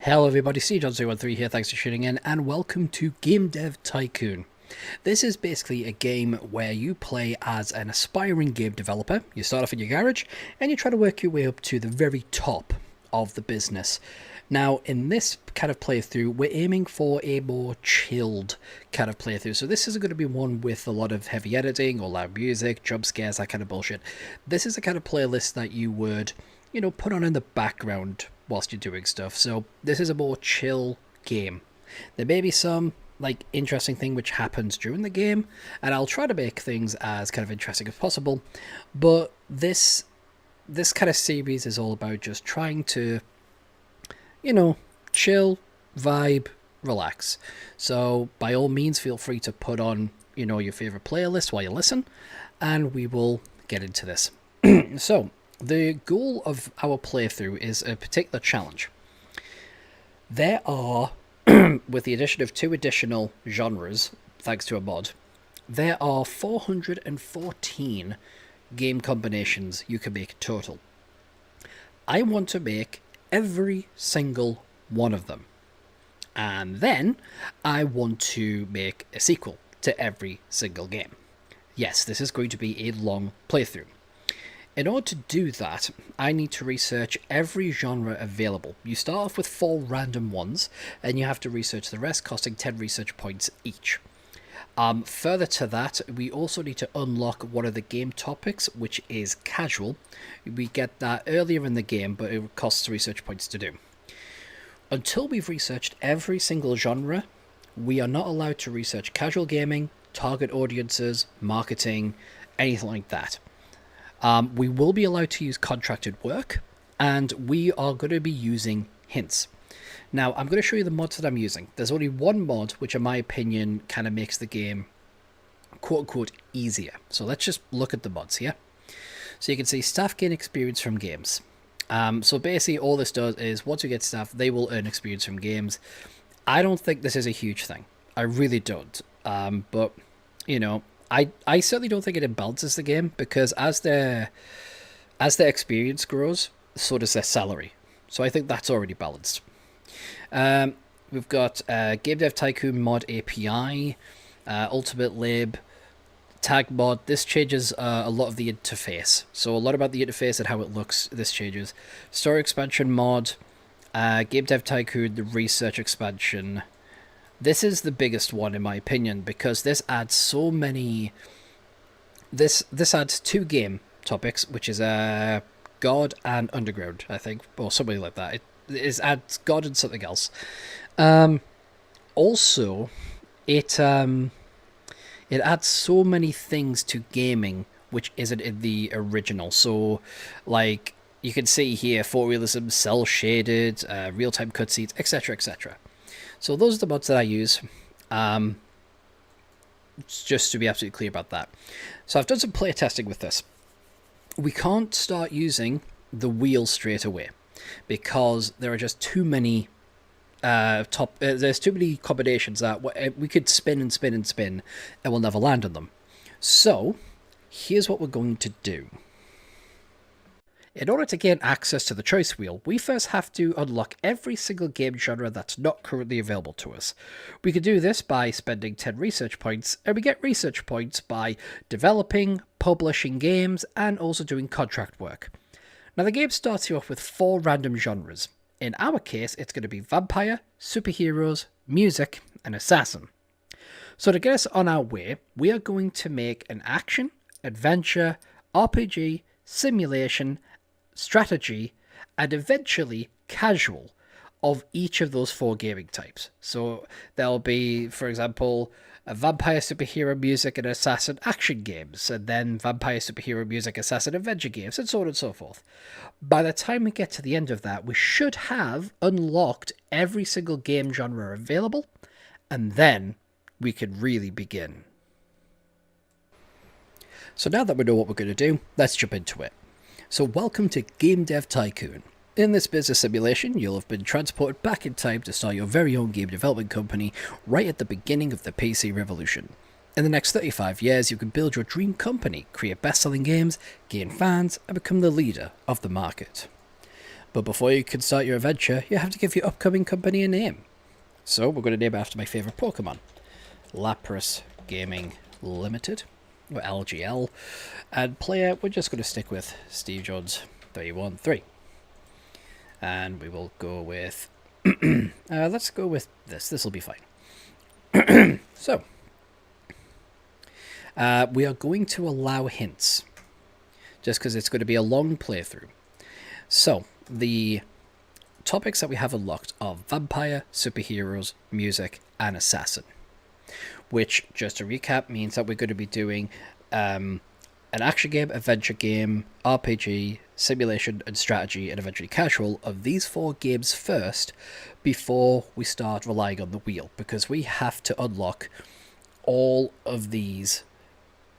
Hello everybody, CJohn013 here, thanks for tuning in, and welcome to Game Dev Tycoon. This is basically a game where you play as an aspiring game developer. You start off in your garage, and you try to work your way up to the very top of the business. Now, in this kind of playthrough, we're aiming for a more chilled kind of playthrough. So this isn't going to be one with a lot of heavy editing or loud music, jump scares, that kind of bullshit. This is the kind of playlist that you would, put on in the background whilst you're doing stuff. So this is a more chill game. There may be some interesting thing which happens during the game, and I'll try to make things as kind of interesting as possible. But this kind of series is all about just trying to, chill, vibe, relax. So by all means, feel free to put on, your favorite playlist while you listen, and we will get into this. So the goal of our playthrough is a particular challenge. There are, with the addition of 2 additional genres, thanks to a mod, there are 414 game combinations you can make total. I want to make every single one of them. And then I want to make a sequel to every single game. Yes, this is going to be a long playthrough. In order to do that, I need to research every genre available. You start off with 4 random ones, and you have to research the rest, costing 10 research points each. Further to that, we also need to unlock one of the game topics, which is casual. We get that earlier in the game, but it costs research points to do. Until we've researched every single genre, we are not allowed to research casual gaming, target audiences, marketing, anything like that. We will be allowed to use contracted work, and we are going to be using hints. Now, I'm going to show you the mods that I'm using. There's only one mod, which in my opinion kind of makes the game quote-unquote easier. So let's just look at the mods here. So you can see staff gain experience from games. So basically all this does is once you get staff, they will earn experience from games. I don't think this is a huge thing. I really don't. But, I certainly don't think it imbalances the game, because as their experience grows, so does their salary. So I think that's already balanced. We've got Game Dev Tycoon mod API, Ultimate Lib, Tag mod. This changes a lot of the interface. So a lot about the interface and how it looks, this changes. Story expansion mod, Game Dev Tycoon, the research expansion. This is the biggest one in my opinion, because this adds so many. This adds 2 game topics, which is God and Underground, I think, or something like that. It adds God and something else. Also, it adds so many things to gaming which isn't in the original. So, like you can see here, photorealism, cell shaded, real-time cutscenes, etc., etc. So those are the mods that I use, just to be absolutely clear about that. So I've done some play testing with this. We can't start using the wheel straight away, because there are just too many there's too many combinations that we could spin and spin and spin, and we'll never land on them. So here's what we're going to do. In order to gain access to the choice wheel, we first have to unlock every single game genre that's not currently available to us. We can do this by spending 10 research points, and we get research points by developing, publishing games, and also doing contract work. Now the game starts you off with 4 random genres. In our case, it's going to be vampire, superheroes, music, and assassin. So to get us on our way, we are going to make an action, adventure, RPG, simulation, strategy, and eventually casual of each of those 4 gaming types. So there'll be, for example, a vampire, superhero, music, and assassin action games, and then vampire, superhero, music, assassin, adventure games, and so on and so forth. By the time we get to the end of that, we should have unlocked every single game genre available, and then we can really begin. So now that we know what we're going to do, let's jump into it. So welcome to Game Dev Tycoon. In this business simulation, you'll have been transported back in time to start your very own game development company right at the beginning of the PC revolution. In the next 35 years, you can build your dream company, create best-selling games, gain fans, and become the leader of the market. But before you can start your adventure, you have to give your upcoming company a name. So we're going to name it after my favourite Pokemon, Lapras Gaming Limited, or LGL. And player, we're just going to stick with Steve Jones 313. And we will go with... let's go with this. This will be fine. So, we are going to allow hints, just because it's going to be a long playthrough. So, the topics that we have unlocked are vampire, superheroes, music, and assassin. Which, just to recap, means that we're going to be doing an action game, adventure game, RPG, simulation, and strategy, and eventually casual of these 4 games first before we start relying on the wheel. Because we have to unlock all of these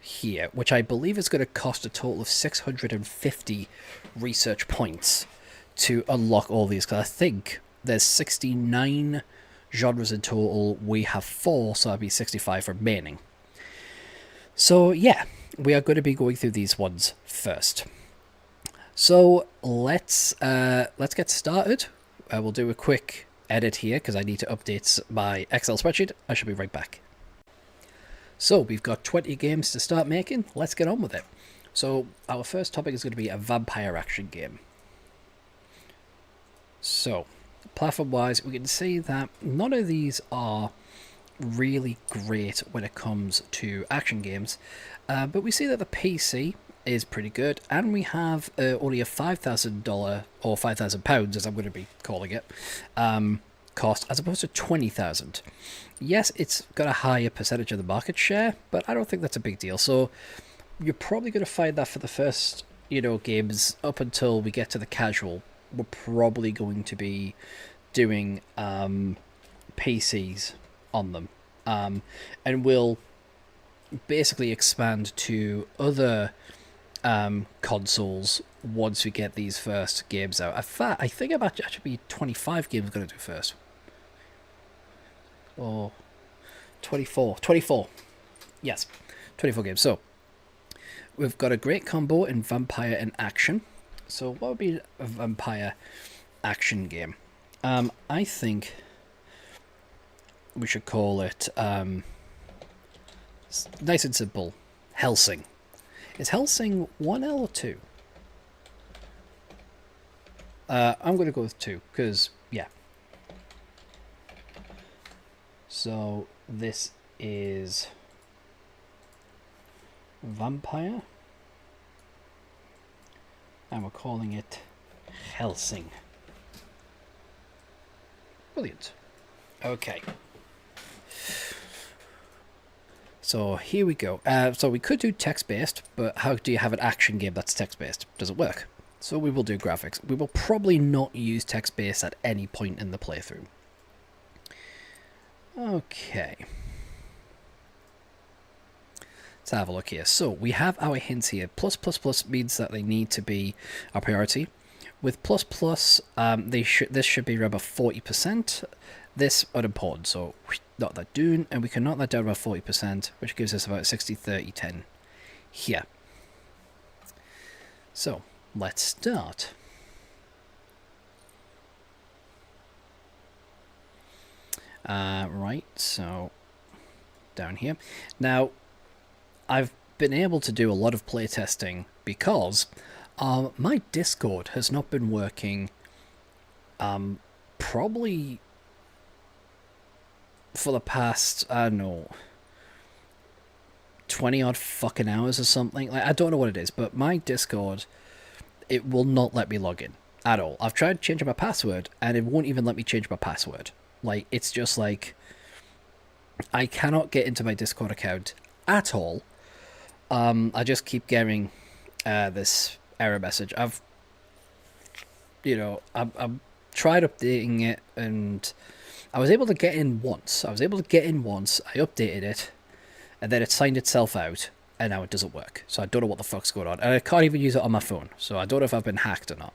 here, which I believe is going to cost a total of 650 research points to unlock all these, because I think there's 69 genres in total. We have 4, so that'd be 65 remaining. So yeah, we are going to be going through these ones first. So let's get started. We'll do a quick edit here because I need to update my Excel spreadsheet. I should be right back. So we've got 20 games to start making. Let's get on with it. So our first topic is going to be a vampire action game. So platform-wise, we can see that none of these are really great when it comes to action games, but we see that the PC is pretty good, and we have only a $5,000 or £5,000, as I'm going to be calling it, cost, as opposed to 20,000. Yes, it's got a higher percentage of the market share, but I don't think that's a big deal. So you're probably going to find that for the first, games up until we get to the casual, we're probably going to be doing PCs on them, and we'll basically expand to other consoles once we get these first games out. In fact, I think I'm actually 25 games going to do first, or 24, yes, 24 games. So we've got a great combo in vampire and action. So what would be a vampire action game? I think we should call it, nice and simple, Hellsing. Is Hellsing 1L or 2? I'm going to go with 2, because, yeah. So this is vampire, and we're calling it Hellsing. Brilliant. Okay. So here we go. So we could do text-based, but how do you have an action game that's text-based? Does it work? So we will do graphics. We will probably not use text-based at any point in the playthrough. Okay. Let's have a look here. So we have our hints here. Plus plus plus means that they need to be a priority. With plus plus, this should be around 40%. This unimportant, so knock that down, and we can knock that down about 40%, which gives us about 60, 30, 10 here. So let's start. Right, so down here. Now, I've been able to do a lot of playtesting because my Discord has not been working probably for the past, I don't know, 20 odd fucking hours or something. Like, I don't know what it is, but my Discord, it will not let me log in at all. I've tried changing my password and it won't even let me change my password. Like, it's just like, I cannot get into my Discord account at all. I just keep getting this error message. I've tried updating it, and I was able to get in once. I updated it, and then it signed itself out, and now it doesn't work. So I don't know what the fuck's going on. And I can't even use it on my phone, so I don't know if I've been hacked or not.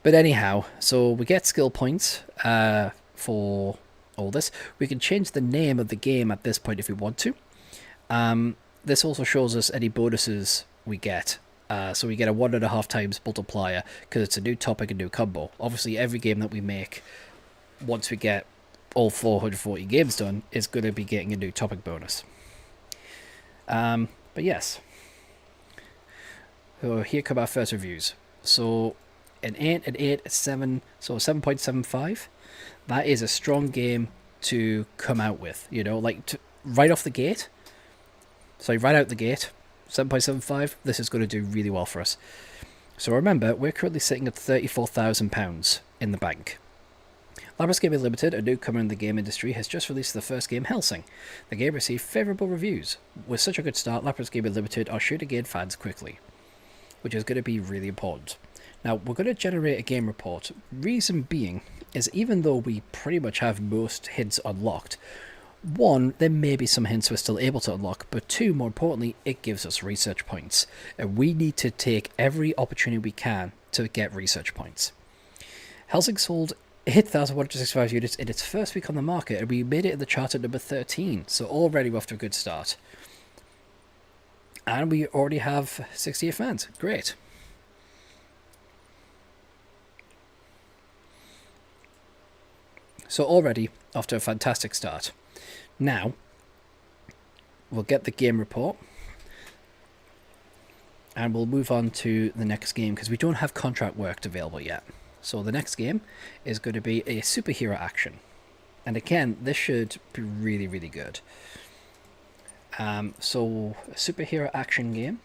But anyhow, so we get skill points for all this. We can change the name of the game at this point if we want to. This also shows us any bonuses we get So we get a 1.5 times multiplier because it's a new topic and new combo. Obviously, every game that we make, once we get all 440 games done, is going to be getting a new topic bonus. But yes. So here come our first reviews. So an 8, an 8, a 7, so a 7.75. That is a strong game to come out with, you know, like right out the gate. 7.75, this is going to do really well for us. So remember, we're currently sitting at £34,000 in the bank. Lapras Gaming Limited, a newcomer in the game industry, has just released the first game, Hellsing. The game received favourable reviews. With such a good start, Lapras Gaming Limited are sure to gain fans quickly, which is going to be really important. Now, we're going to generate a game report. Reason being is even though we pretty much have most hints unlocked, one, there may be some hints we're still able to unlock, but two, more importantly, it gives us research points. And we need to take every opportunity we can to get research points. Hellsing sold 8,165 units in its first week on the market, and we made it in the chart at number 13, so already we're off to a good start. And we already have 68 fans. Great. So already off to a fantastic start. Now, we'll get the game report. And we'll move on to the next game because we don't have contract work available yet. So the next game is going to be a superhero action. And again, this should be really, really good. So a superhero action game.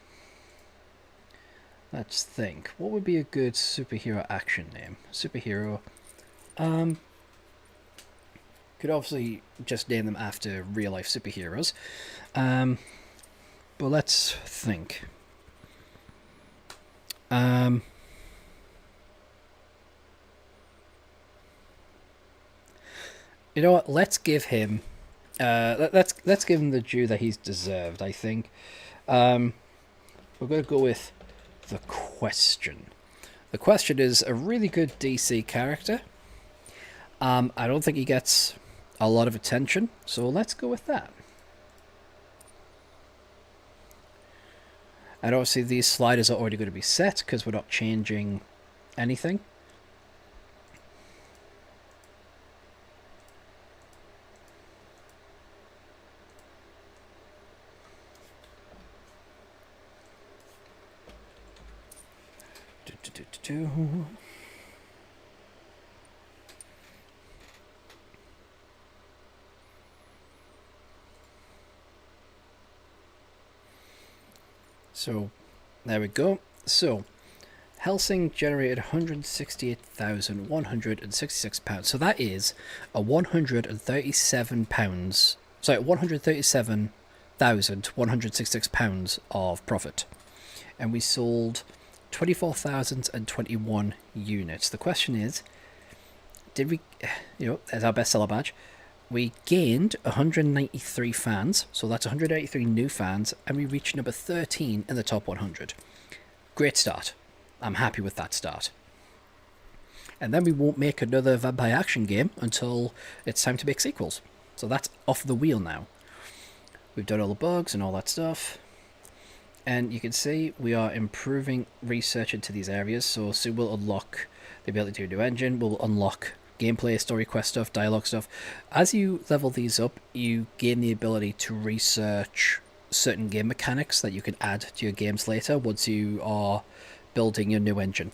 Let's think. What would be a good superhero action name? Superhero. Could obviously just name them after real life superheroes. But let's think. You know what? Let's give him. Let's give him the due that he's deserved. I think. We're going to go with the Question. The Question is a really good DC character. I don't think he gets a lot of attention, so let's go with that. And obviously these sliders are already going to be set because we're not changing anything. So, there we go. So, Hellsing generated £168,166. So that is a £137. Sorry, £137,166 of profit, and we sold 24,021 units. The question is, did we? You know, as our bestseller badge. We gained 193 fans, so that's 183 new fans, and we reached number 13 in the top 100. Great start. I'm happy with that start. And then we won't make another vampire action game until it's time to make sequels. So that's off the wheel now. We've done all the bugs and all that stuff. And you can see we are improving research into these areas, so soon we'll unlock the ability to do a new engine, we'll unlock gameplay, story quest stuff, dialogue stuff. As you level these up, you gain the ability to research certain game mechanics that you can add to your games later once you are building your new engine.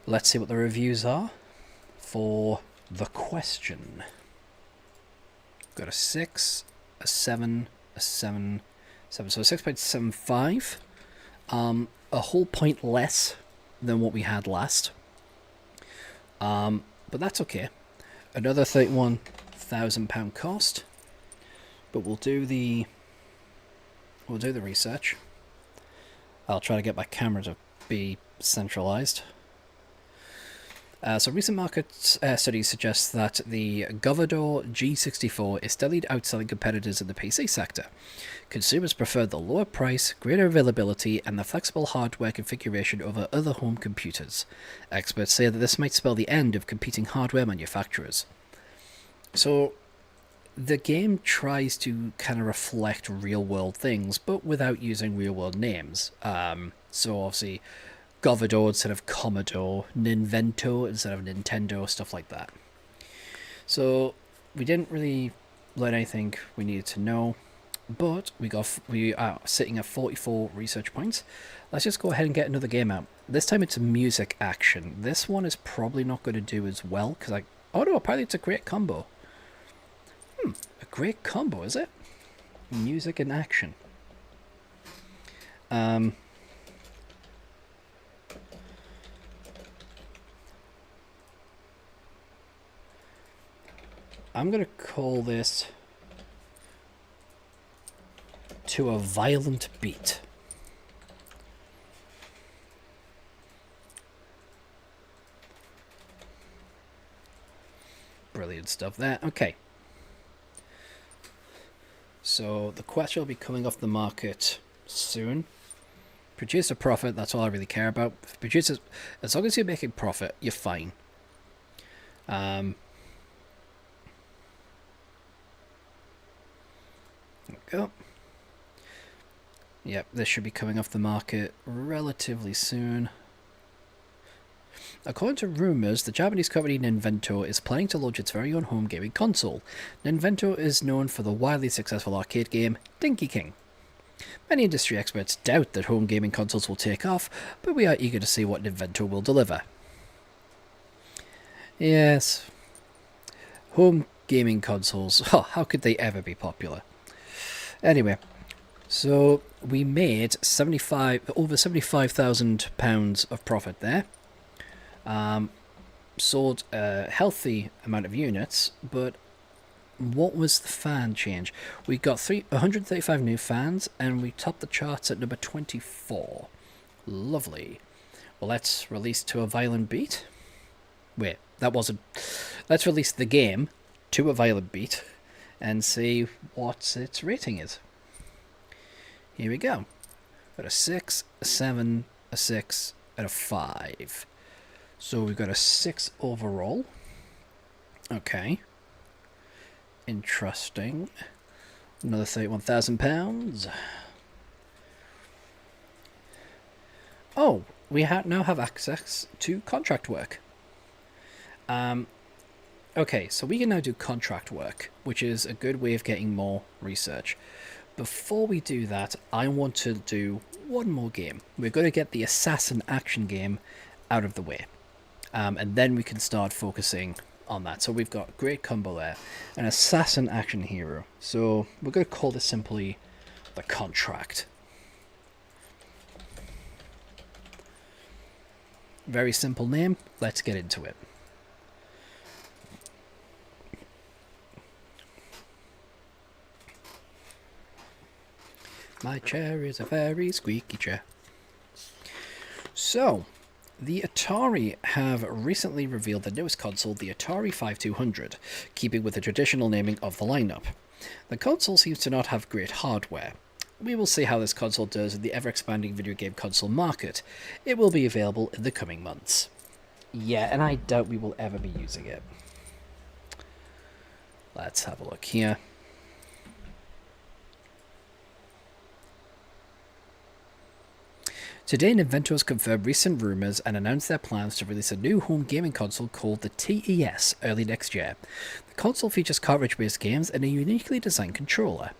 Let's see what the reviews are for The Question. Got a 6, a 7, a 7, 7. So 6.75. A whole point less than what we had last. But that's okay. Another £31,000 cost. But we'll do the research. I'll try to get my camera to be centralized. So recent market studies suggest that the Govardor G64 is steadily outselling competitors in the PC sector. Consumers prefer the lower price, greater availability, and the flexible hardware configuration over other home computers. Experts say that this might spell the end of competing hardware manufacturers. So, the game tries to kind of reflect real world things, but without using real world names. So obviously, Govidor instead of Commodore, Ninvento instead of Nintendo, stuff like that. So we didn't really learn anything we needed to know, but we are sitting at 44 research points. Let's just go ahead and get another game out. This time it's a music action. This one is probably not going to do as well because oh no, apparently it's a great combo. A great combo, is it? Music and action. I'm going to call this To a Violent Beat. Brilliant stuff there. Okay. So the Quest will be coming off the market soon. Produce a profit, that's all I really care about. Produce as long as you're making profit, you're fine. There we go. Yep, this should be coming off the market relatively soon. According to rumours, the Japanese company Ninvento is planning to launch its very own home gaming console. Ninvento is known for the wildly successful arcade game Dinky King. Many industry experts doubt that home gaming consoles will take off, but we are eager to see what Ninvento will deliver. Yes, home gaming consoles, oh, how could they ever be popular? Anyway, so we made over £75,000 of profit there. Sold a healthy amount of units, but what was the fan change? We got 135 new fans, and we topped the charts at number 24. Lovely. Well, let's release To a Violent Beat. Wait, that wasn't... Let's release the game To a Violent Beat and see what its rating is. Here we go. Got a 6, a 7, a 6, and a 5. So we've got a 6 overall. Okay. Interesting. Another £31,000. Oh, we now have access to contract work. Okay, so we can now do contract work, which is a good way of getting more research. Before we do that, I want to do one more game. We're going to get the assassin action game out of the way. And then we can start focusing on that. So we've got great combo there. An assassin action hero. So we're going to call this simply The Contract. Very simple name. Let's get into it. My chair is a very squeaky chair. So, the Atari have recently revealed their newest console, the Atari 5200, keeping with the traditional naming of the lineup. The console seems to not have great hardware. We will see how this console does in the ever-expanding video game console market. It will be available in the coming months. Yeah, and I doubt we will ever be using it. Let's have a look here. Today, Ninvento has confirmed recent rumours and announced their plans to release a new home gaming console called the TES early next year. The console features cartridge-based games and a uniquely designed controller.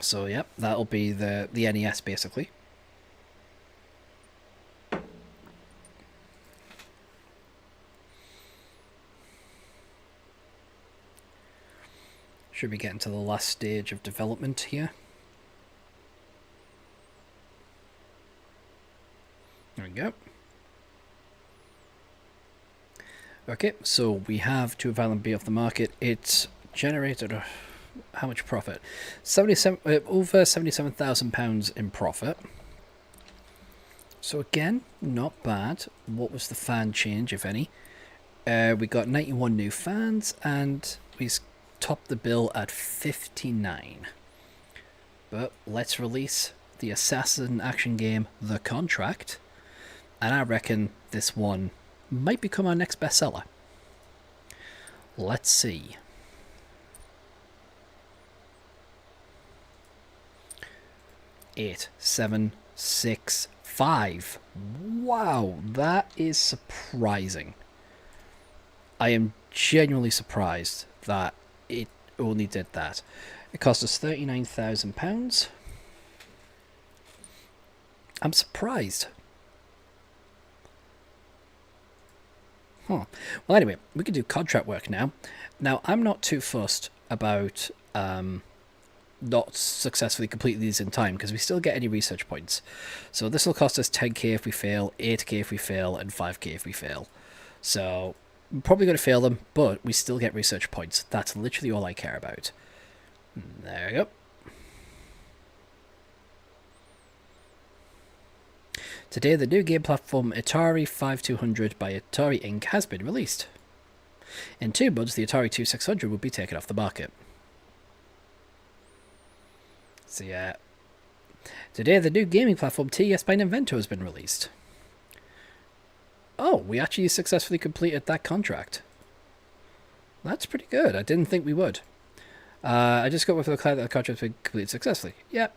So, yep, that'll be the NES, basically. Should be getting to the last stage of development here. There we go. Okay, so we have To a Violent Beat off the market. It's generated how much profit? Over £77,000 in profit. So again, not bad. What was the fan change, if any? We got 91 new fans, and we topped the bill at 59. But let's release the assassin action game, The Contract. And I reckon this one might become our next bestseller. Let's see. 8, 7, 6, 5. Wow, that is surprising. I am genuinely surprised that it only did that. It cost us £39,000. I'm surprised. Huh. Well, anyway, we can do contract work now. Now, I'm not too fussed about not successfully completing these in time, because we still get any research points. So this will cost us 10k if we fail, 8k if we fail, and 5k if we fail. So we're probably going to fail them, but we still get research points. That's literally all I care about. There we go. Today, the new game platform Atari 5200 by Atari Inc. has been released. In 2 months, the Atari 2600 will be taken off the market. So yeah. Today, the new gaming platform TES by Invento has been released. Oh, we actually successfully completed that contract. That's pretty good. I didn't think we would. I just got with the client that the contract has been completed successfully. Yep.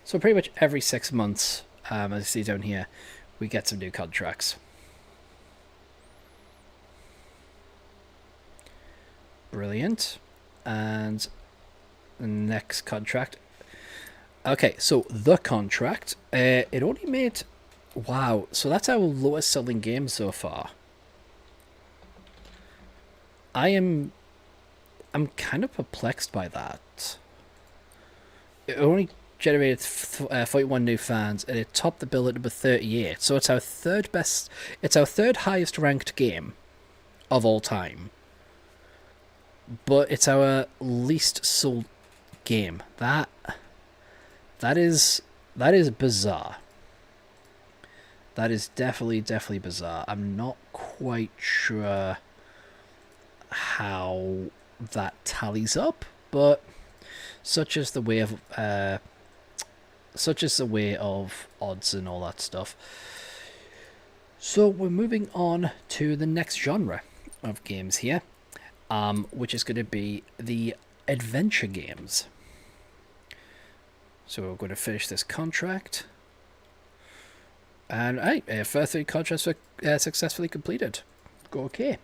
So pretty much every 6 months, as you see down here, we get some new contracts. Brilliant. And the next contract. Okay, so the contract, it only made... Wow, so that's our lowest selling game so far. I'm kind of perplexed by that. It only generated 41 new fans, and it topped the bill at number 38. So it's our third best... It's our third highest ranked game of all time. But it's our least sold game. That is bizarre. That is definitely bizarre. I'm not quite sure how that tallies up, but such is the way of odds and all that stuff. So we're moving on to the next genre of games here, which is going to be the adventure games. So we're going to finish this contract. And first 3 contracts were successfully completed. Okay.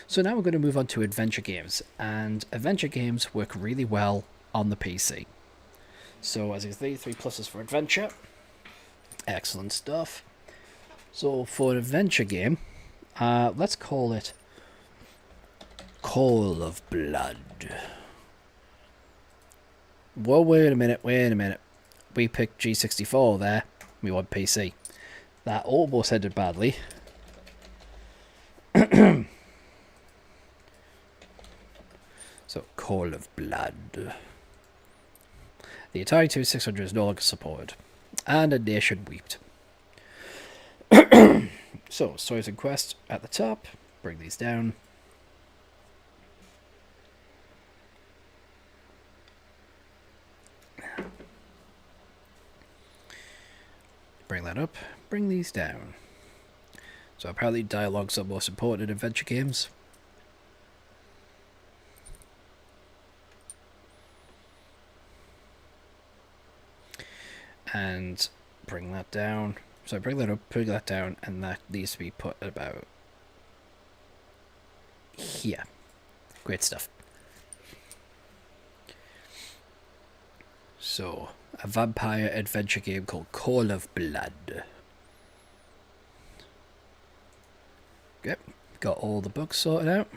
So now we're going to move on to adventure games. And adventure games work really well on the PC. So as you can see, 3 pluses for adventure. Excellent stuff. So for an adventure game, let's call it Call of Blood. Well, wait a minute. We picked G64 there. We want PC. That almost ended badly. So, Call of Blood. The Atari 2600 is no longer supported. And a nation wept. So, stories and quests at the top. Bring these down. Bring that up. Bring these down. So apparently dialogues are most important in adventure games. And bring that down. So bring that up, bring that down, and that needs to be put about here. Great stuff. So, a vampire adventure game called Call of Blood. Yep, got all the books sorted out.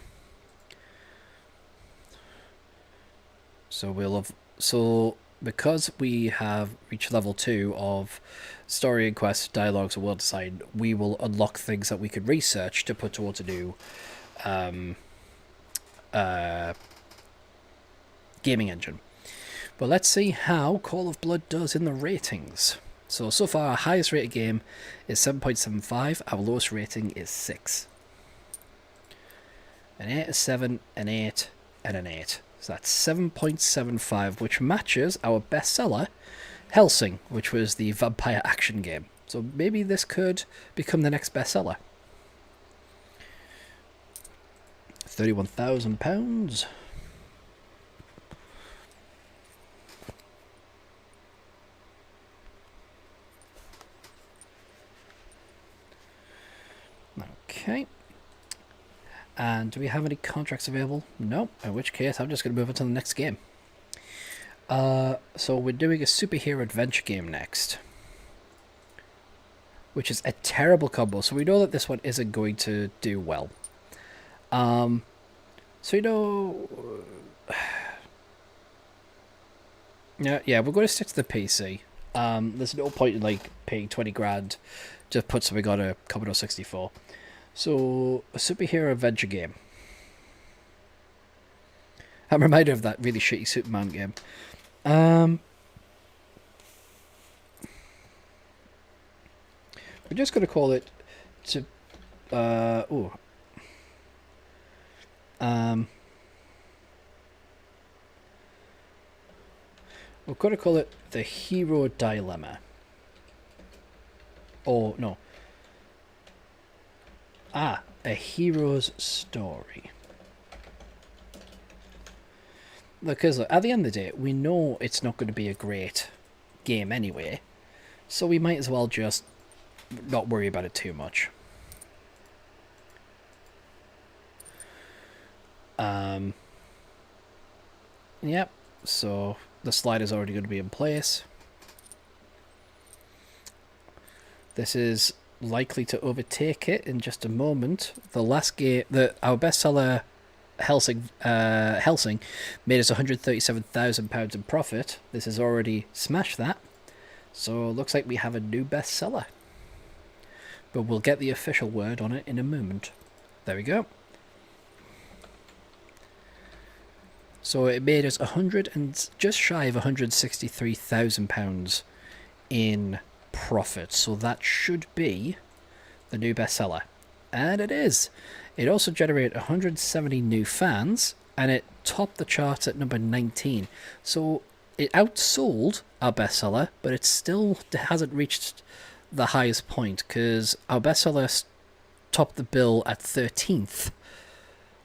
So because we have reached level 2 of story and quest, dialogues, and world design, we will unlock things that we can research to put towards a new gaming engine. But let's see how Call of Blood does in the ratings. So far our highest rated game is 7.75, our lowest rating is 6. An 8, a 7, an 8, and an 8. So that's 7.75, which matches our bestseller, Hellsing, which was the vampire action game. So maybe this could become the next bestseller. £31,000. And do we have any contracts available? No, in which case I'm just going to move on to the next game. So we're doing a superhero adventure game next, which is a terrible combo. So we know that this one isn't going to do well. So yeah, we're going to stick to the PC. There's no point in like paying 20 grand to put something on a Commodore 64. So a superhero adventure game. I'm reminded of that really shitty Superman game. We're just going to call it to we're going to call it the Hero Dilemma. Or no. A hero's story. Because look, at the end of the day, we know it's not going to be a great game anyway, so we might as well just not worry about it too much. Yep, so the slide is already going to be in place. This is likely to overtake it in just a moment. The last game, our bestseller Helsing made us £137,000 in profit. This has already smashed that, so it looks like we have a new bestseller. But we'll get the official word on it in a moment. There we go. So it made us just shy of £163,000 in profit. So that should be the new bestseller. And it is. It also generated 170 new fans, and it topped the charts at number 19. So it outsold our bestseller, but it still hasn't reached the highest point, because our bestseller topped the bill at 13th.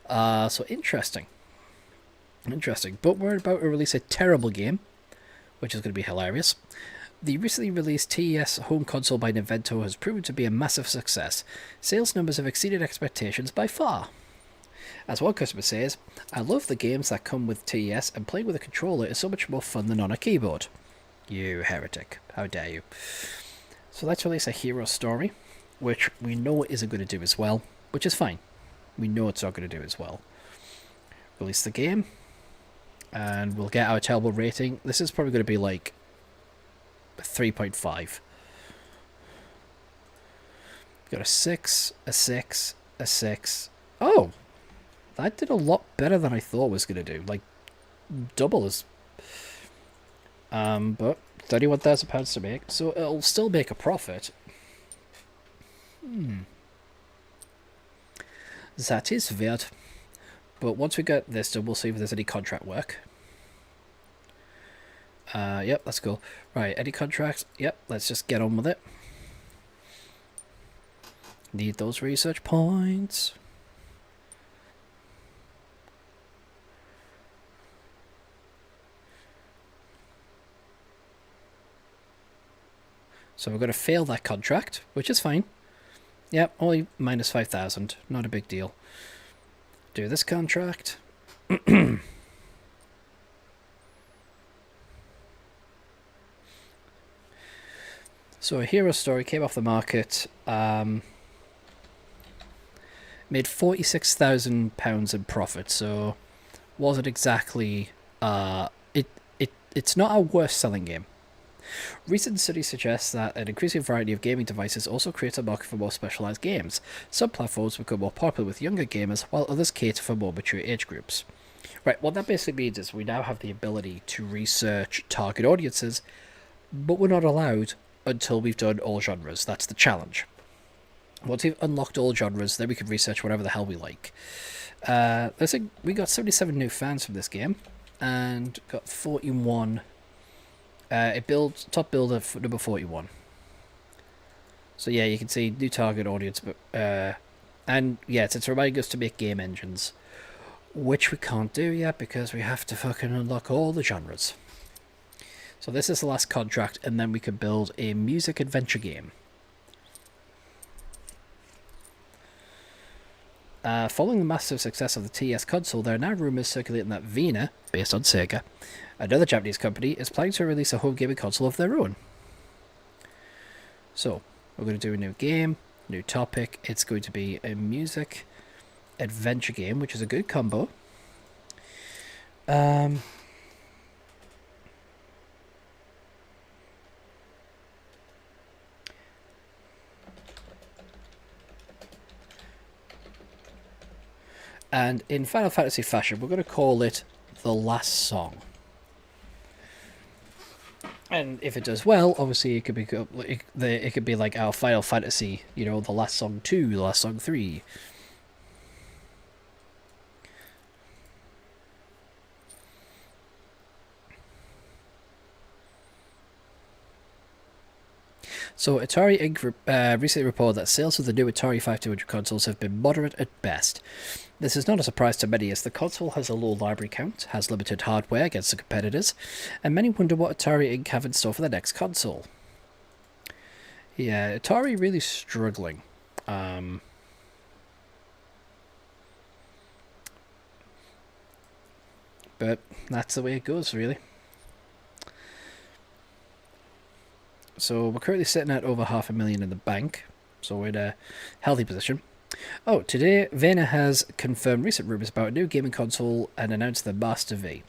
So interesting. But we're about to release a terrible game, which is going to be hilarious. The recently released TES home console by Nintendo has proven to be a massive success. Sales numbers have exceeded expectations by far. As one customer says, "I love the games that come with TES, and playing with a controller is so much more fun than on a keyboard." You heretic. How dare you. So let's release a hero story, which we know it isn't going to do as well, which is fine. We know it's not going to do as well. Release the game, and we'll get our terrible rating. This is probably going to be like 3.5. Got a 6, a 6, a 6. Oh! That did a lot better than I thought it was going to do. Like, double as... but £31,000 to make, so it'll still make a profit. That is weird. But once we get this done, we'll see if there's any contract work. Yep, that's cool. Right, any contracts? Yep, let's just get on with it. Need those research points. So we're going to fail that contract, which is fine. Yep, only minus 5,000. Not a big deal. Do this contract. So a hero story came off the market, made £46,000 in profit, so wasn't exactly it's not our worst selling game. Recent studies suggest that an increasing variety of gaming devices also creates a market for more specialized games. Some platforms become more popular with younger gamers, while others cater for more mature age groups. Right, what that basically means is we now have the ability to research target audiences, but we're not allowed until we've done all genres. That's the challenge. Once we've unlocked all genres, then we can research whatever the hell we like. We got 77 new fans from this game, and got 41. Top builder for number 41. So yeah, you can see new target audience, but and yeah, it's reminding us to make game engines, which we can't do yet because we have to fucking unlock all the genres. So this is the last contract, and then we can build a music adventure game. Following the massive success of the TES console, there are now rumours circulating that Vena, based on Sega, another Japanese company, is planning to release a home gaming console of their own. So, we're going to do a new game, new topic. It's going to be a music adventure game, which is a good combo. And in Final Fantasy fashion, we're going to call it The Last Song. And if it does well, obviously it could be like our Final Fantasy, The Last Song 2, The Last Song 3. So Atari Inc. Recently reported that sales of the new Atari 5200 consoles have been moderate at best. This is not a surprise to many, as the console has a low library count, has limited hardware against the competitors, and many wonder what Atari Inc. have in store for the next console. Yeah, Atari really struggling. But that's the way it goes, really. So we're currently sitting at over $500,000 in the bank, so we're in a healthy position. Oh, today Vena has confirmed recent rumours about a new gaming console and announced the Master V.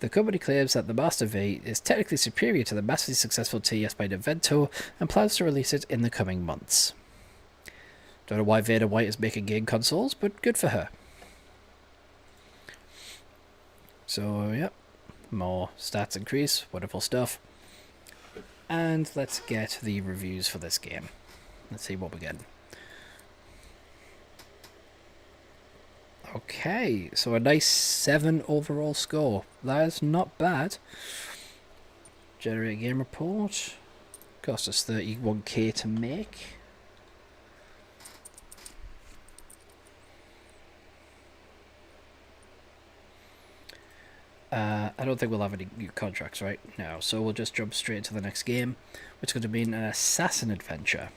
The company claims that the Master V is technically superior to the massively successful TES by Nintendo and plans to release it in the coming months. Don't know why Vena White is making game consoles, but good for her. So, yeah, more stats increase, wonderful stuff. And let's get the reviews for this game. Let's see what we get. Okay, so a nice 7 overall score. That is not bad. Generate game report. Cost us 31k to make. I don't think we'll have any new contracts right now, so we'll just jump straight to the next game, which is going to be an assassin adventure,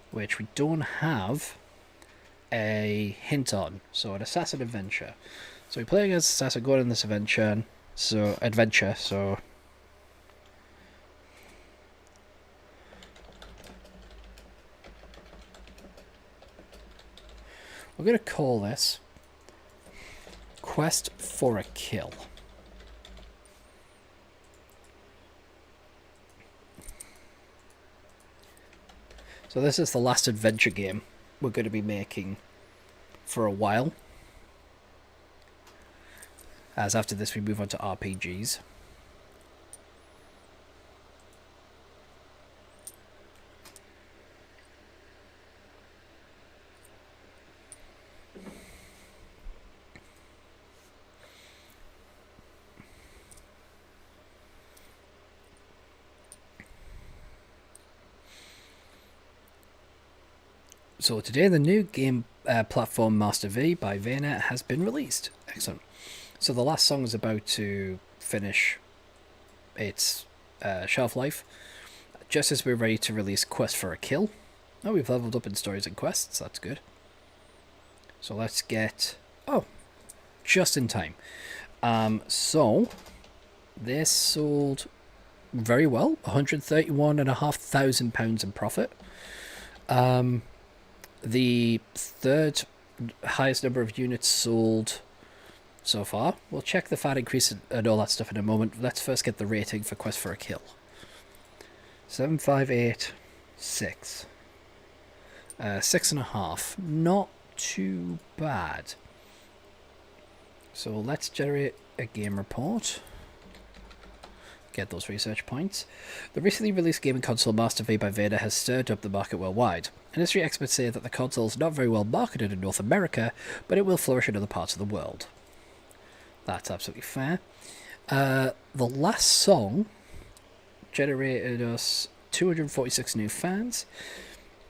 which we don't have a hint on. So an assassin adventure. So we play against assassin going on this adventure. So we're gonna call this Quest for a Kill. So this is the last adventure game we're going to be making for a while, as after this we move on to RPGs. So today the new game platform Master V by Vena has been released. Excellent. So the last song is about to finish its shelf life, just as we're ready to release Quest for a Kill. Oh, we've leveled up in stories and quests, that's good. So let's get... oh, just in time. So this sold very well, £131,500 in profit. The third highest number of units sold so far. We'll check the fan increase and all that stuff in a moment. Let's first get the rating for Quest for a Kill. 7.586. 6.5. Not too bad. So let's generate a game report. Get those research points. The recently released gaming console Master V by Vena has stirred up the market worldwide. Industry experts say that the console is not very well marketed in North America, but it will flourish in other parts of the world. That's absolutely fair. The last song generated us 246 new fans,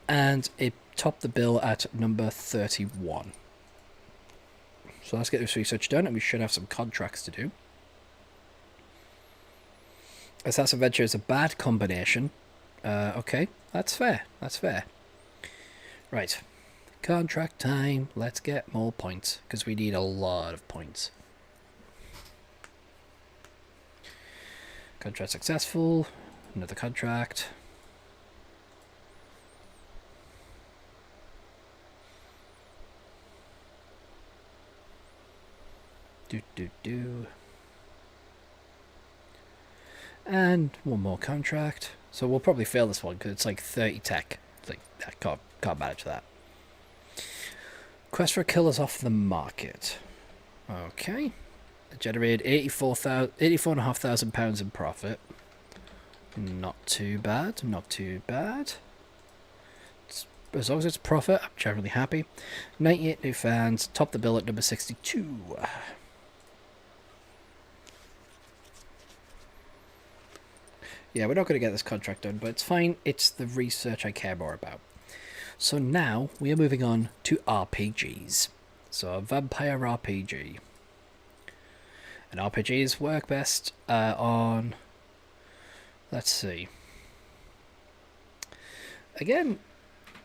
and it topped the bill at number 31. So let's get this research done, and we should have some contracts to do. Assassin Adventure is a bad combination. Okay, that's fair. That's fair. Right. Contract time. Let's get more points, because we need a lot of points. Contract successful. Another contract. Do. And one more contract. So we'll probably fail this one because it's like 30 tech. It's like, I can't manage that. Quest for killers off the market. Okay. It generated £84,500 in profit. Not too bad. Not too bad. As long as it's profit, I'm generally happy. 98 new fans. Top the bill at number 62. Yeah, we're not going to get this contract done, but it's fine. It's the research I care more about. So now we are moving on to RPGs. So a vampire RPG. And RPGs work best on... Let's see. Again,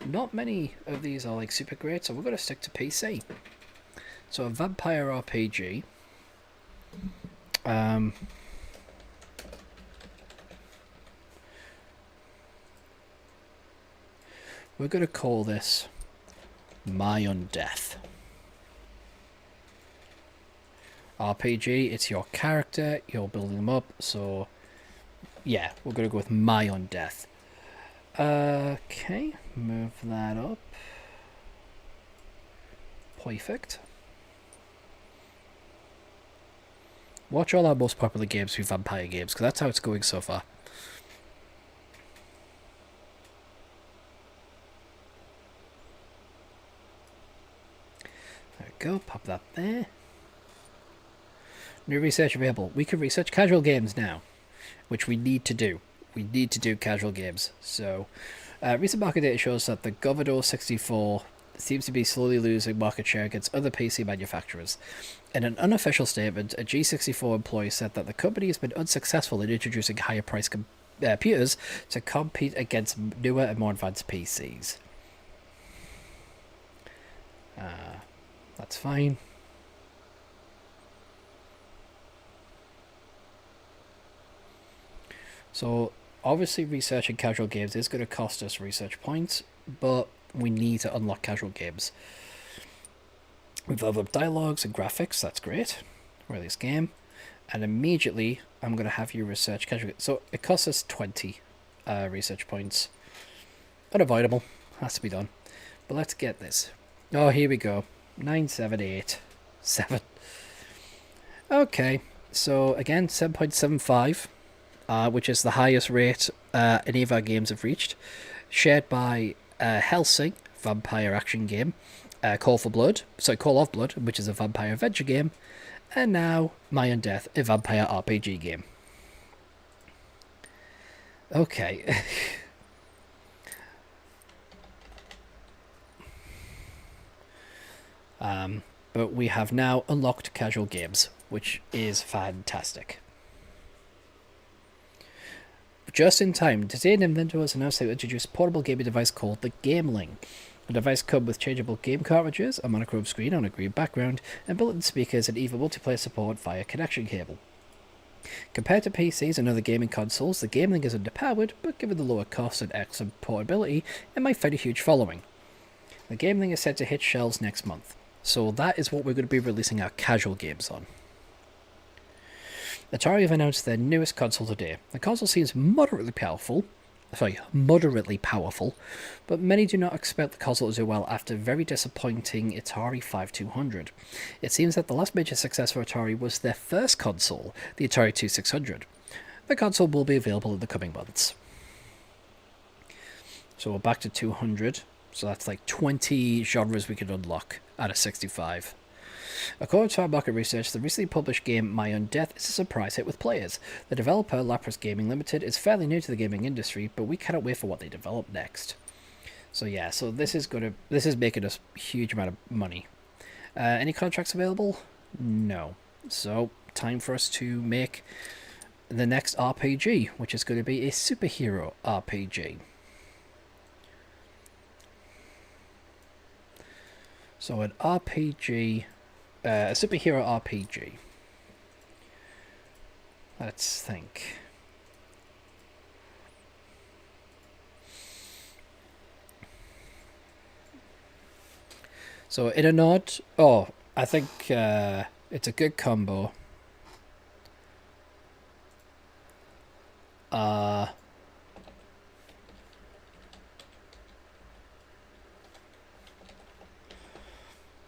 not many of these are like super great, so we're going to stick to PC. So a vampire RPG. We're going to call this My Undeath. RPG, it's your character, you're building them up, so yeah, we're going to go with My Undeath. Okay, move that up. Perfect. Watch all our most popular games be vampire games, because that's how it's going so far. There we go, pop that there. New research available. We can research casual games now, which we need to do. We need to do casual games. So, recent market data shows that the Governor 64 seems to be slowly losing market share against other PC manufacturers. In an unofficial statement, a G64 employee said that the company has been unsuccessful in introducing higher-priced computers to compete against newer and more advanced PCs. That's fine. So, obviously researching casual games is going to cost us research points, but we need to unlock casual games. We've leveled up dialogues and graphics, that's great. Release game. And immediately, I'm going to have you research casual games. So, it costs us 20 research points. Unavoidable. Has to be done. But let's get this. Oh, here we go. 9787. Okay, so again, 7.75. Which is the highest rate any of our games have reached. Shared by Helsing, vampire action game. Call of Blood, which is a vampire adventure game. And now, My Undeath, a vampire RPG game. Okay. But we have now unlocked casual games, which is fantastic. Just in time, today Nintendo has announced they will introduce a portable gaming device called the Gameling. The device comes with changeable game cartridges, a monochrome screen on a green background, and built-in speakers and even multiplayer support via connection cable. Compared to PCs and other gaming consoles, the Gameling is underpowered, but given the lower cost and excellent portability, it might find a huge following. The Gameling is set to hit shelves next month, so that is what we're going to be releasing our casual games on. Atari have announced their newest console today. The console seems moderately powerful, but many do not expect the console to do well after very disappointing Atari 5200. It seems that the last major success for Atari was their first console, the Atari 2600. The console will be available in the coming months. So we're back to 200, so that's like 20 genres we can unlock out of 65. According to our market research, the recently published game My Undeath is a surprise hit with players. The developer, Lapras Gaming Limited, is fairly new to the gaming industry, but we cannot wait for what they develop next. So yeah, so this is making us a huge amount of money. Any contracts available? No. So time for us to make the next RPG, which is going to be a superhero RPG. So an RPG, a superhero RPG. Let's think. So in a nod, I think it's a good combo.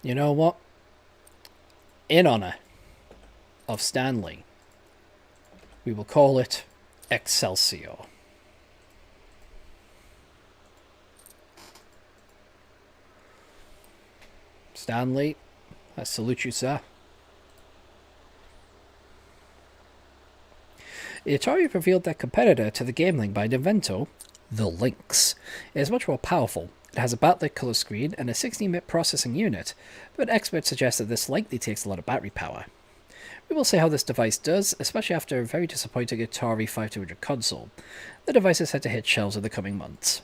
You know what? In honor of Stanley, we will call it Excelsior. Stanley, I salute you, sir. Atari revealed their competitor to the game link by Nintendo, the Lynx. It is much more powerful. It has a backlit color screen and a 16-bit processing unit, but experts suggest that this likely takes a lot of battery power. We will see how this device does, especially after a very disappointing Atari 5200 console. The device is set to hit shelves in the coming months.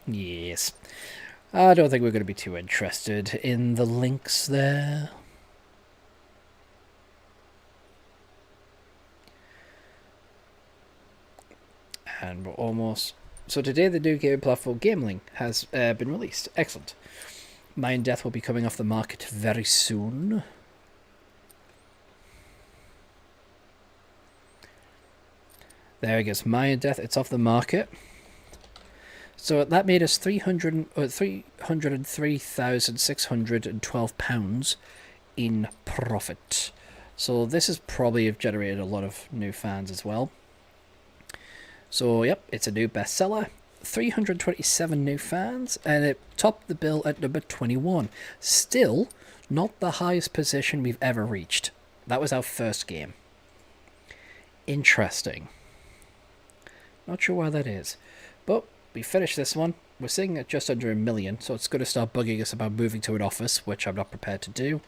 Yes. I don't think we're going to be too interested in the Lynx there. And we're almost... So today the new game platform GameLink has been released. Excellent. Mind Death will be coming off the market very soon. There it goes. Mind Death, it's off the market. So that made us £303,612 in profit. So this has probably generated a lot of new fans as well. So yep, it's a new bestseller. 327 new fans, and it topped the bill at number 21. Still not the highest position we've ever reached. That was our first game. Interesting. Not sure why that is. But we finished this one. We're sitting at just under 1 million, so it's going to start bugging us about moving to an office, which I'm not prepared to do.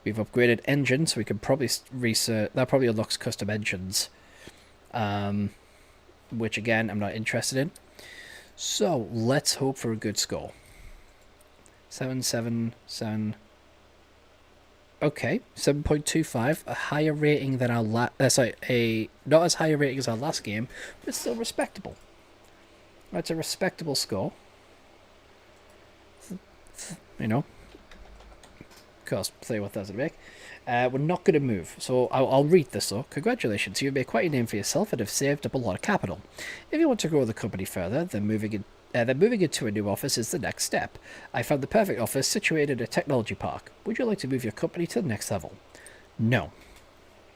We've upgraded engines, so we can probably research. That probably unlocks custom engines. Which again, I'm not interested in. So let's hope for a good score. 777. Okay, 7.25, a higher rating than our not as high a rating as our last game, but still respectable. That's a respectable score. You know. Of course, 31,000 to make. We're not going to move, so I'll read this though. Congratulations, you've made quite a name for yourself and have saved up a lot of capital. If you want to grow the company further, then moving into a new office is the next step. I found the perfect office situated in a technology park. Would you like to move your company to the next level? No,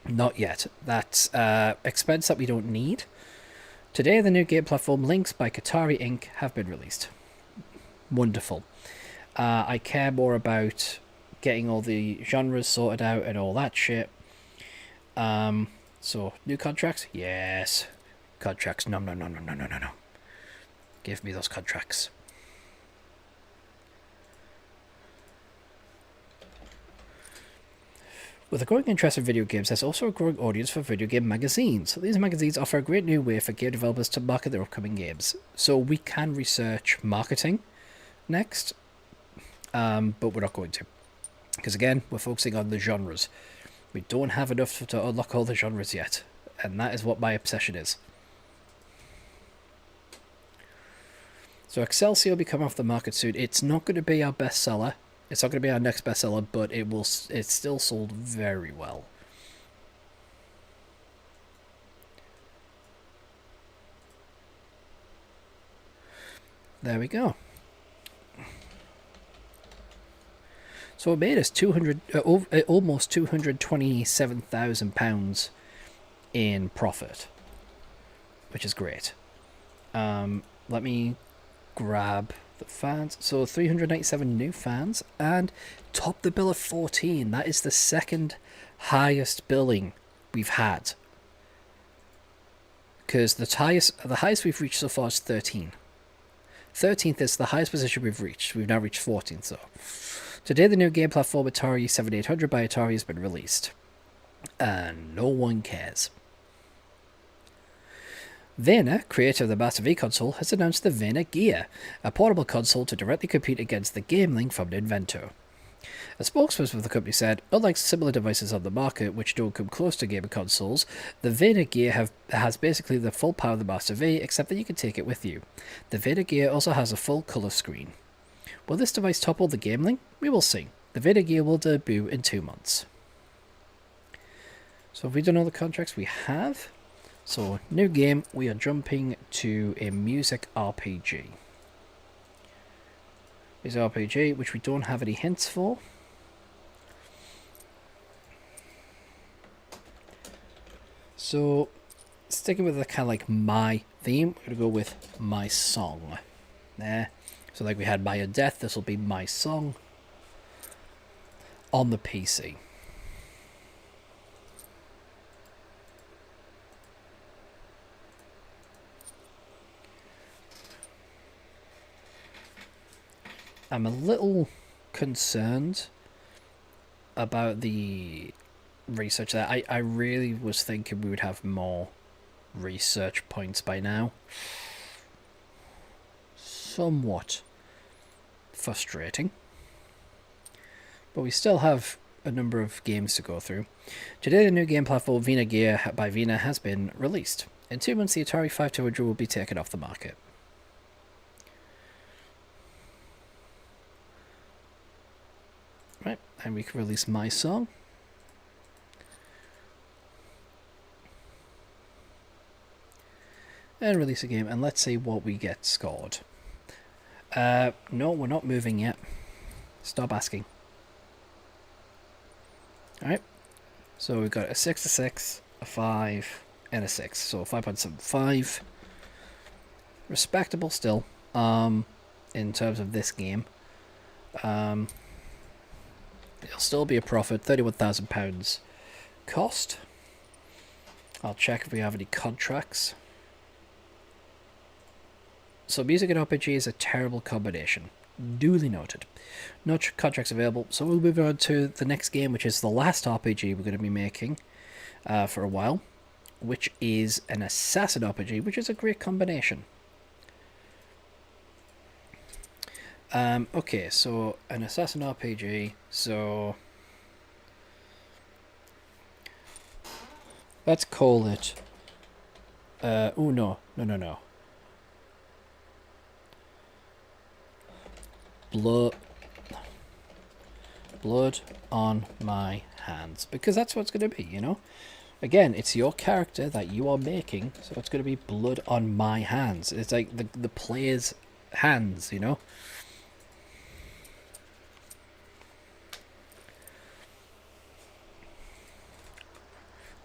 not yet. That's expense that we don't need. Today, the new game platform Links by Atari Inc. have been released. Wonderful. I care more about getting all the genres sorted out and all that shit. So, new contracts? Yes. Contracts. No. Give me those contracts. With a growing interest in video games, there's also a growing audience for video game magazines. These magazines offer a great new way for game developers to market their upcoming games. So we can research marketing next, but we're not going to. Because again, we're focusing on the genres. We don't have enough to unlock all the genres yet. And that is what my obsession is. So Excelsior will be coming off the market soon. It's not going to be our bestseller. It's not going to be our next bestseller, but it's still sold very well. There we go. So it made us almost £227,000 in profit, which is great. Let me grab the fans. So 397 new fans and top the bill of 14. That is the second highest billing we've had. Because the highest we've reached so far is 13. 13th is the highest position we've reached. We've now reached 14th, so. Today, the new game platform Atari 7800 by Atari has been released. And no one cares. Vena, creator of the Master V console, has announced the Vena Gear, a portable console to directly compete against the Game Link from Nintendo. A spokesperson for the company said, unlike similar devices on the market which don't come close to gaming consoles, the Vena Gear has basically the full power of the Master V, except that you can take it with you. The Vena Gear also has a full colour screen. Will this device topple the Game Link? We will see. The Vena Gear will debut in 2 months. So have we done all the contracts? We have. So, new game, we are jumping to a music RPG. Music RPG, which we don't have any hints for. So, sticking with the kind of like my theme, we're going to go with my song. There. So like we had My Death, this will be my song on the PC. I'm a little concerned about the research there. I really was thinking we would have more research points by now. Somewhat frustrating. But we still have a number of games to go through. Today the new game platform Vena Gear by Vena has been released. In 2 months the Atari 5200 will be taken off the market. Right, and we can release my song. And release a game, and let's see what we get scored. No, we're not moving yet. Stop asking. Alright, so we've got a 6, a 6, a 5, and a 6. So 5.75. Respectable still, in terms of this game. It'll still be a profit, £31,000 cost. I'll check if we have any contracts. So music and RPG is a terrible combination. Duly noted. No contracts available, so we'll move on to the next game, which is the last RPG we're going to be making for a while, which is an assassin RPG, which is a great combination. Okay, so an assassin RPG, so let's call it, oh no. Blood on my hands, because that's what it's going to be, you know. Again, it's your character that you are making, so it's going to be blood on my hands. It's like the player's hands, you know.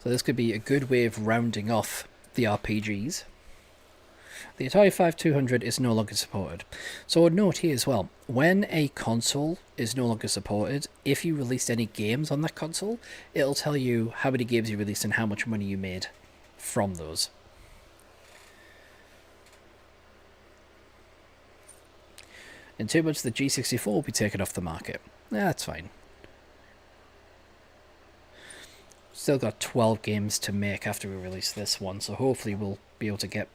So this could be a good way of rounding off the RPGs. The Atari 5200 is no longer supported. So a note here as well, when a console is no longer supported, if you released any games on that console, it'll tell you how many games you released and how much money you made from those. In 2 months, the G64 will be taken off the market. Yeah, that's fine. Still got 12 games to make after we release this one, so hopefully we'll be able to get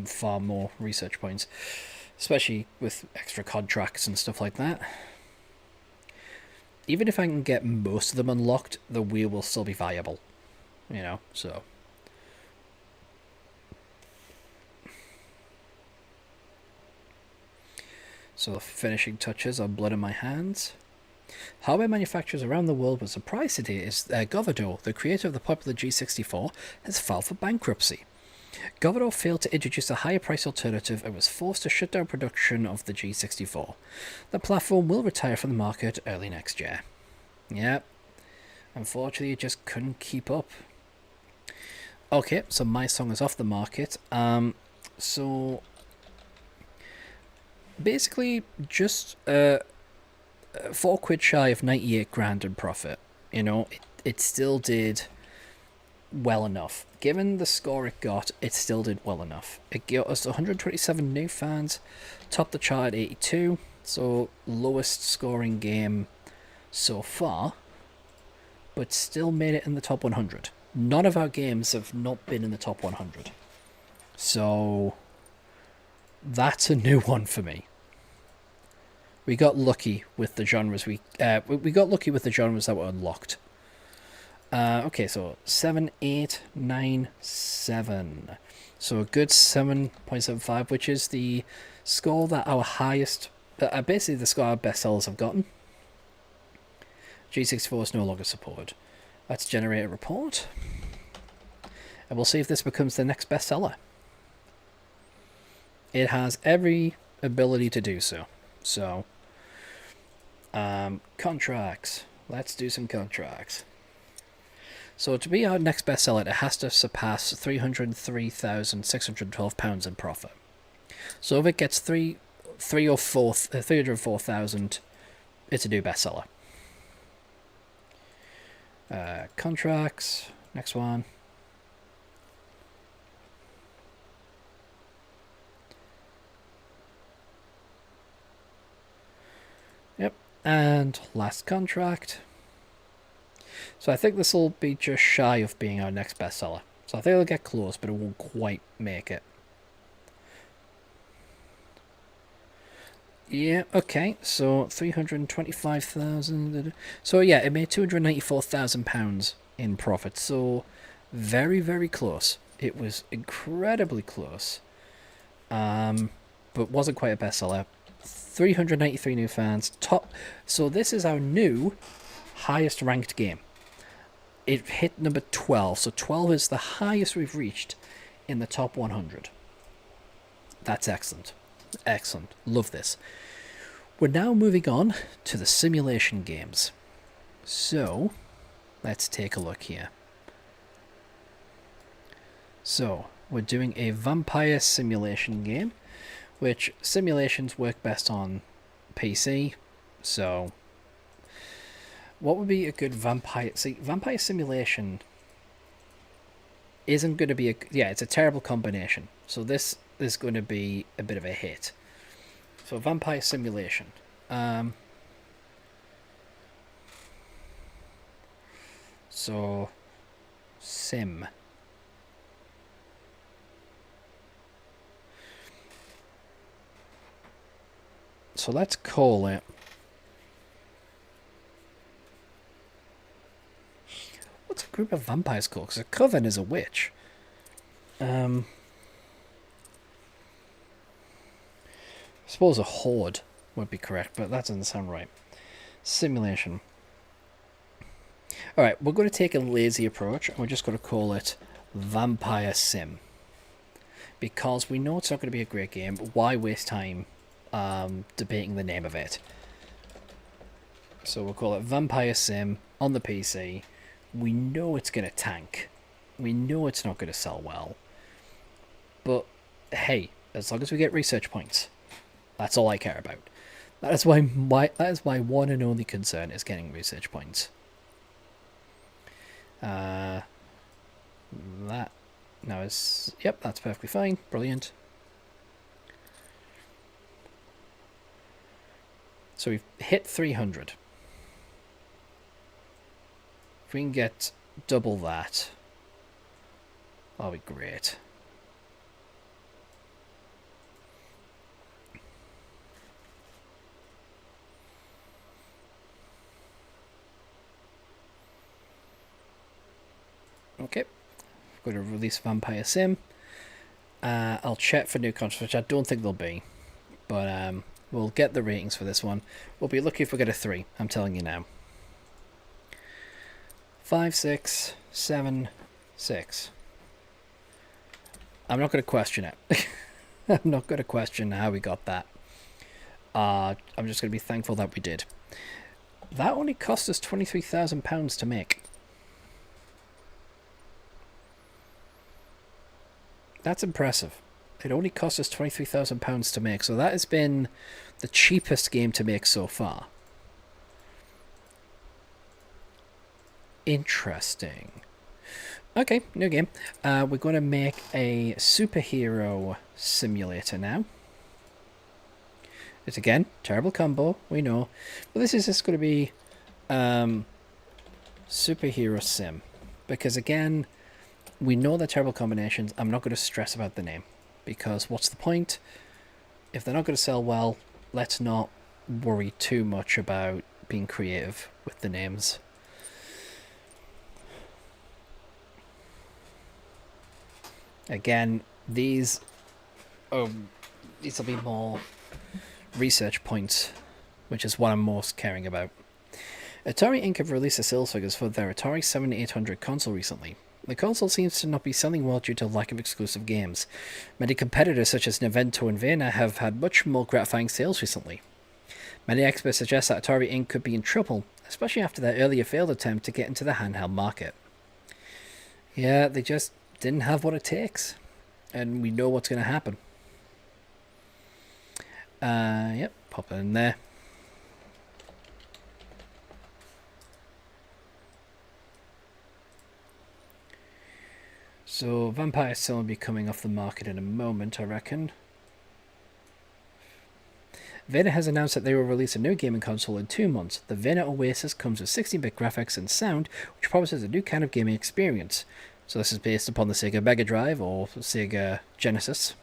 far more research points, especially with extra contracts and stuff like that. Even if I can get most of them unlocked, the wheel will still be viable, you know, so. So the finishing touches on Blood on My Hands. Hardware manufacturers around the world were surprised today is Govardor, the creator of the popular G64, has filed for bankruptcy. Govardor failed to introduce a higher price alternative and was forced to shut down production of the G64. The platform will retire from the market early next year. Yeah, unfortunately it just couldn't keep up. Okay, so my song is off the market. So basically just £4 shy of 98 grand in profit. You know, it still did well enough. Given the score it got, it still did well enough. It got us 127 new fans, topped the chart at 82, so lowest scoring game so far, but still made it in the top 100. None of our games have not been in the top 100. So that's a new one for me. We got lucky with the genres we got lucky with the genres that were unlocked. Okay, so 7, 8, 9, 7. So a good 7.75, which is the score that our highest, basically the score our bestsellers have gotten. G64 is no longer supported. Let's generate a report. And we'll see if this becomes the next bestseller. It has every ability to do so. So, contracts. Let's do some contracts. So to be our next bestseller, it has to surpass £303,612 in profit. So if it gets 304,000, it's a new bestseller. Contracts. Next one. Yep. And last contract. So I think this will be just shy of being our next bestseller. So I think it'll get close, but it won't quite make it. Yeah, okay, so 325,000. So yeah, it made £294,000 in profit. So very, very close. It was incredibly close. But wasn't quite a bestseller. 383 new fans. Top. So this is our new highest ranked game. It hit number 12. So 12 is the highest we've reached in the top 100. That's excellent. Excellent. Love this. We're now moving on to the simulation games. So, let's take a look here. So, we're doing a vampire simulation game, which simulations work best on PC. So, what would be a good vampire... See, vampire simulation isn't going to be a... Yeah, it's a terrible combination. So this is going to be a bit of a hit. So vampire simulation. So sim. So let's call it... What's a group of vampires called? Because a coven is a witch. I suppose a horde would be correct, but that doesn't sound right. Simulation. Alright, we're going to take a lazy approach, and we're just going to call it Vampire Sim. Because we know it's not going to be a great game, but why waste time debating the name of it? So we'll call it Vampire Sim on the PC. We know it's going to tank. We know it's not going to sell well. But, hey, as long as we get research points, that's all I care about. That is my one and only concern is getting research points. That now is... Yep, that's perfectly fine. Brilliant. So we've hit 300. If we can get double that, that'll be great. Okay, I'm going to release Vampire Sim. I'll check for new contracts, which I don't think there'll be. But we'll get the ratings for this one. We'll be lucky if we get a 3, I'm telling you now. 5, 6, 7, 6. I'm not going to question it. I'm not going to question how we got that. I'm just going to be thankful that we did. That only cost us £23,000 to make. That's impressive. It only cost us £23,000 to make, so that has been the cheapest game to make so far. Interesting. Okay, new game. We're going to make a superhero simulator now. It's again, terrible combo, we know. But this is just going to be superhero sim. Because again, we know they're terrible combinations. I'm not going to stress about the name, because what's the point? If they're not going to sell well, let's not worry too much about being creative with the names. Again, these will be more research points, which is what I'm most caring about. Atari Inc. have released the sales figures for their Atari 7800 console recently. The console seems to not be selling well due to lack of exclusive games. Many competitors such as Nintendo and Vena have had much more gratifying sales recently. Many experts suggest that Atari Inc. could be in trouble, especially after their earlier failed attempt to get into the handheld market. Yeah, they just didn't have what it takes, and we know what's going to happen. Yep, pop it in there. So Vampire Sim will be coming off the market in a moment, I reckon. Vena has announced that they will release a new gaming console in 2 months. The Vena Oasis comes with 16-bit graphics and sound, which promises a new kind of gaming experience. So this is based upon the Sega Mega Drive or Sega Genesis.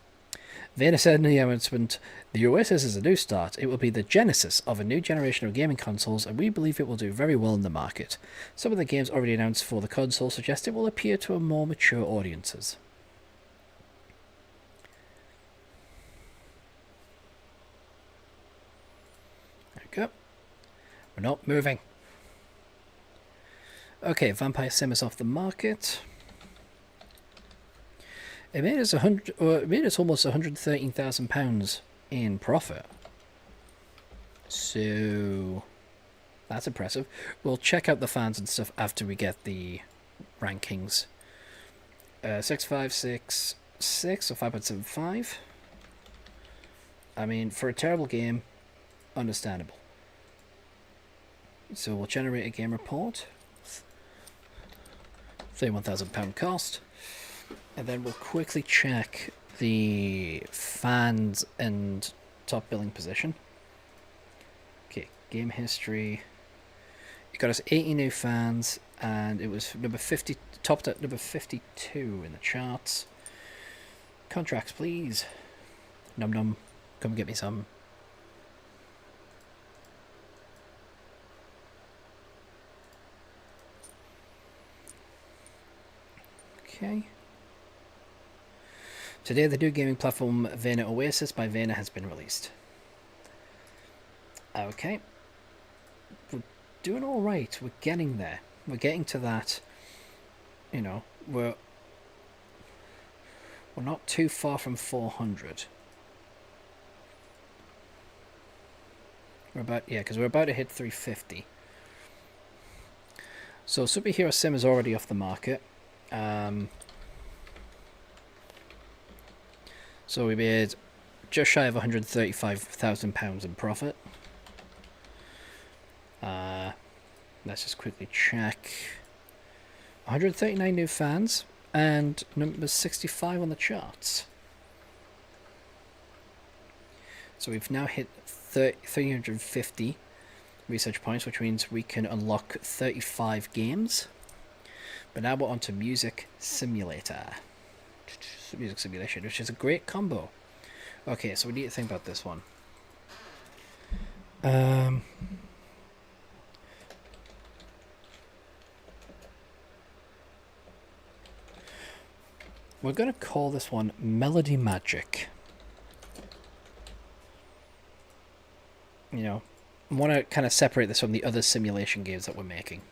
Vena said in the announcement, "The Oasis is a new start. It will be the genesis of a new generation of gaming consoles, and we believe it will do very well in the market. Some of the games already announced for the console suggest it will appeal to a more mature audiences." There we go. We're not moving. Okay, Vampire Sim is off the market. It made us almost £113,000 in profit. So that's impressive. We'll check out the fans and stuff after we get the rankings. 6.566 or 5.75. I mean, for a terrible game, understandable. So we'll generate a game report. £31,000 cost. And then we'll quickly check the fans and top billing position. Okay, game history. It got us 80 new fans, and it was number 50, topped at number 52 in the charts. Contracts, please. Num num, come get me some. Okay. Today, the new gaming platform Vena Oasis by Vena has been released. Okay. We're doing alright. We're getting there. We're getting to that. You know, we're not too far from 400. Because we're about to hit 350. So Superhero Sim is already off the market. So we made just shy of £135,000 in profit. Let's just quickly check. 139 new fans and number 65 on the charts. So we've now hit 350 research points, which means we can unlock 35 games. But now we're on to Music Simulator. Music Simulation, which is a great combo. Okay, so we need to think about this one. We're going to call this one Melody Magic. You know, I want to kind of separate this from the other simulation games that we're making.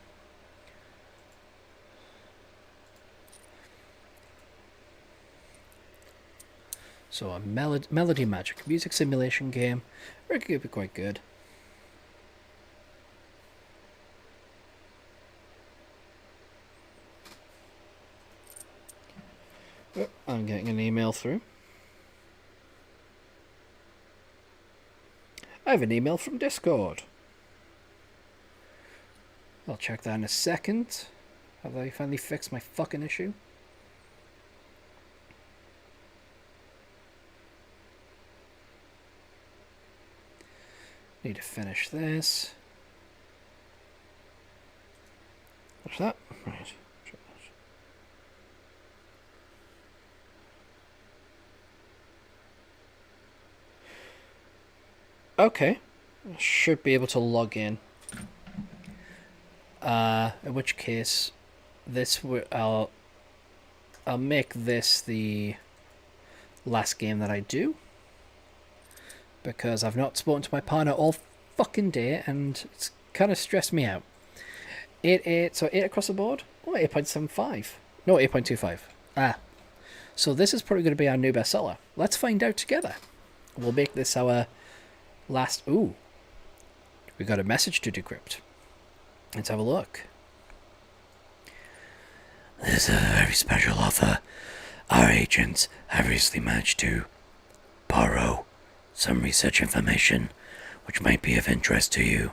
So a Melody Magic music simulation game. I reckon it could be quite good. Oh, I'm getting an email through. I have an email from Discord. I'll check that in a second. Have I finally fixed my fucking issue? Need to finish this. What's that? Right. Okay. Should be able to log in. In which case, I'll make this the last game that I do, because I've not spoken to my partner all fucking day and it's kind of stressed me out. 8 so 8 across the board. Oh, 8.75. No, 8.25. So this is probably going to be our new bestseller. Let's find out together. We'll make this our last. Ooh, we got a message to decrypt. Let's have a look. This is a very special offer. Our agents have recently managed to borrow some research information which might be of interest to you.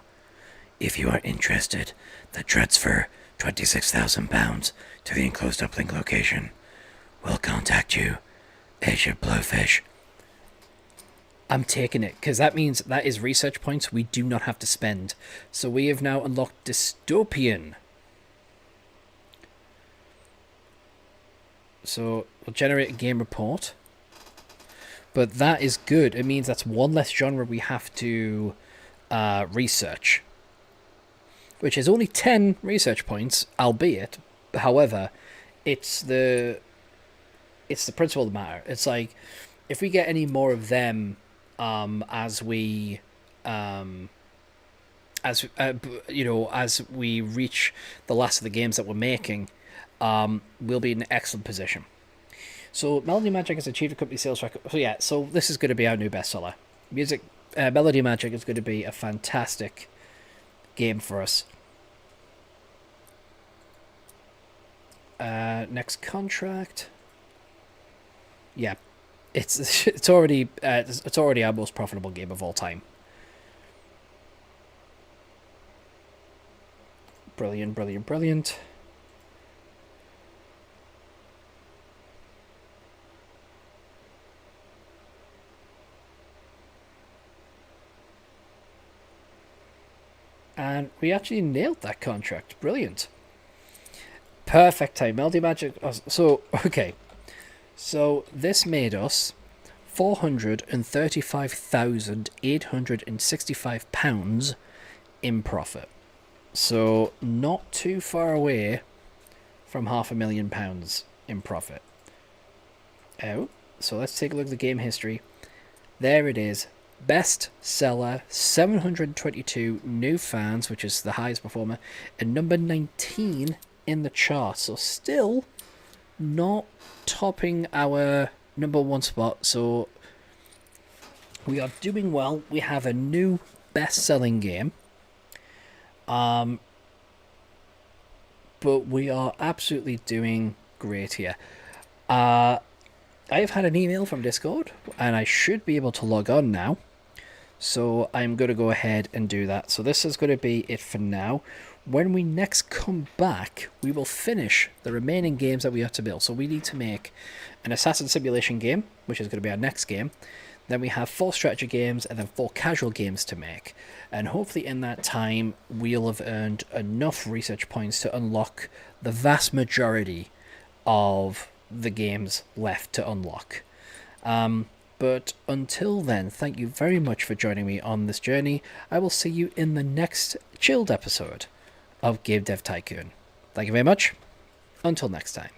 If you are interested, the transfer £26,000 to the enclosed uplink location will contact you. Agent Blowfish. I'm taking it, because that means that is research points we do not have to spend. So we have now unlocked Dystopian. So we'll generate a game report. But that is good. It means that's one less genre we have to research. Which is only 10 research points, albeit. However, it's the principle of the matter. It's like, if we get any more of them as we reach the last of the games that we're making, we'll be in an excellent position. So Melody Magic has achieved a company sales record. So yeah, so this is going to be our new bestseller. Melody Magic is going to be a fantastic game for us. Next contract. Yeah, it's already our most profitable game of all time. Brilliant, brilliant, brilliant. And we actually nailed that contract. Brilliant. Perfect time. Melody Magic. So, okay. So, this made us £435,865 in profit. So, not too far away from £500,000 in profit. Oh, so let's take a look at the game history. There it is. Best seller, 722 new fans, which is the highest performer, and number 19 in the chart. So still not topping our number one spot. So we are doing well. We have a new best-selling game. But we are absolutely doing great here. I have had an email from Discord, and I should be able to log on now. So I'm going to go ahead and do that. So this is going to be it for now. When we next come back, we will finish the remaining games that we have to build. So we need to make an assassin simulation game, which is going to be our next game. Then we have 4 strategy games and then 4 casual games to make. And hopefully in that time, we'll have earned enough research points to unlock the vast majority of the games left to unlock. But until then, thank you very much for joining me on this journey. I will see you in the next chilled episode of Game Dev Tycoon. Thank you very much. Until next time.